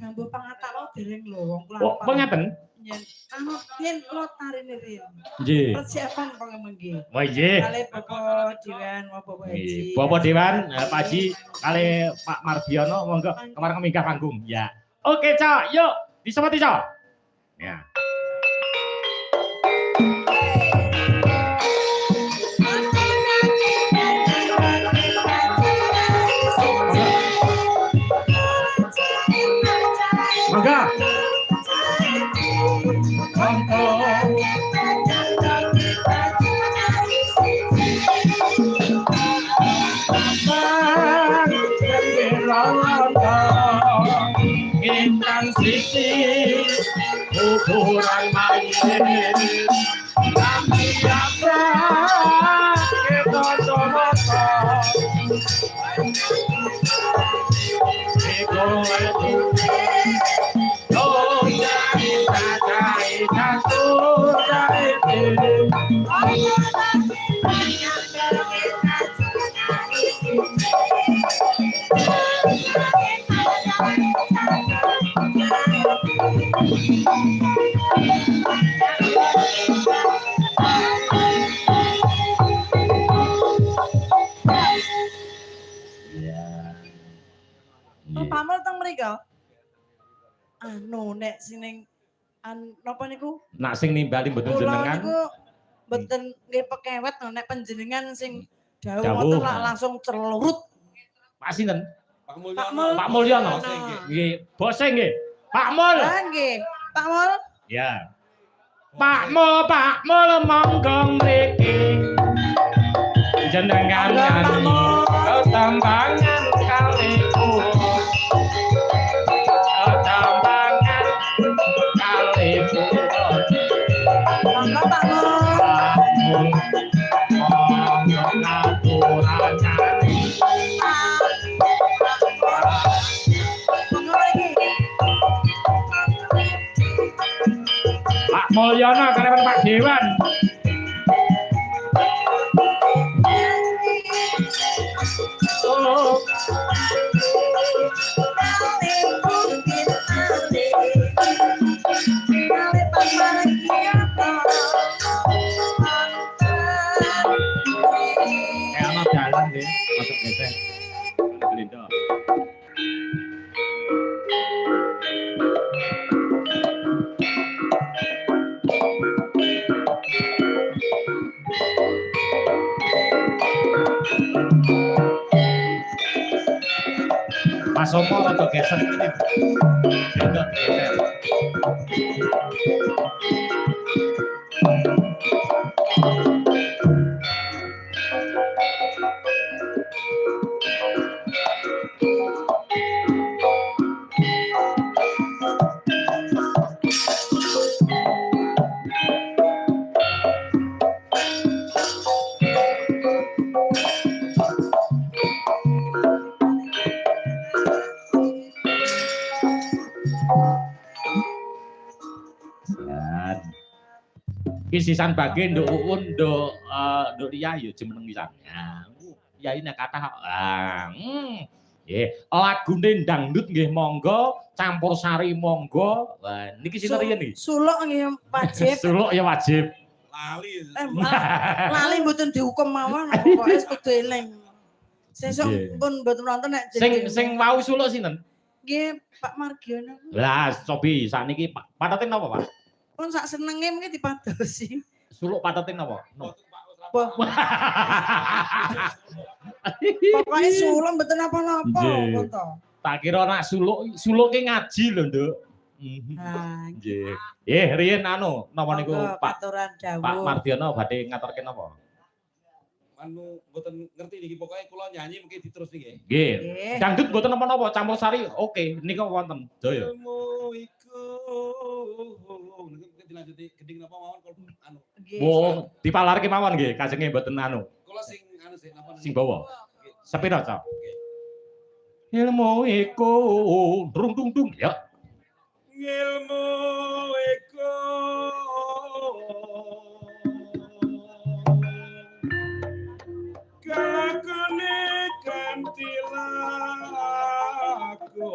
gambuh pangatak lo dereng lho wong kula. Oh, pengaten? Yen anu yen kula tarine rin. Nggih. Persiapan pengemu nggih. Oh nggih. Kalih Bapak Dewan, Bapak Haji. Bapak Dewan, Pak Haji, kalih Pak Mardiono monggo kemarin minggah panggung. Ya. Oke, Cok. Yuk, disepati, Cok. Ya. Mangga. Intan sisi ukuran main kami apa kita coba Pamel teng mriko. Anu nek sing napa niku? Nak sing nimbali mboten jenengan. Kula niku mboten nggih pekewet nek panjenengan sing dawuh ngoten langsung celurut. Pak sinten? Pak Mulyono. Pak Mulyono. Nggih, bose nggih. Pak Mul. Ha nggih. Pak Mul. Ya. Pak Mul monggo mriki. Jenengan nyanyi tambangan kaliku. Tambangan kaliku. Monggo Pak Mul. Pak Mulyono kalian Pak Dewan. Oh. Jalan deh, masuk geser. Gelindo. Mas Somo atau geser ini. Gelindo geser. Sisan bagi nduk uun nduk Ria yo jemeneng pisan. Ya ini kata lagune dangdut nggih monggo, campur sari monggo. Wah niki sinten riyen niki? Suluk nggih wajib. Suluk ya wajib. Lali. Lali mboten dihukum mawon pokoke kudu eling. Sesuk pun mboten nonton nek sing wau suluk sinten? Nggih Pak Margiono. Lah cobi sakniki patatin napa, Pak? Pun sak senenge mungkin dipadosi. Suluk patatin apa? No. Pokoknya suluk mboten apa-apa kok to. Tak kira nak suluke ngaji lho, Nduk. Nggih. Riyen anu napa niku Pak Mardiono badhe ngaturke napa? Anu mboten ngerti niki pokoke kula nyanyi mungkin diterus niki. Nggih. Dangdut mboten napa-napa, campur sari oke, nika wonten. Daya. Mungkin dilanjuti gending napa mawon anu. Oh, dipalarke mawon nggih, kajenge mboten anu. Kula sing anu sih napa sing bawa. Sepira, Cok? Ilmu iku dung dung dung ya. Ilmu iku kalakone kanthi laku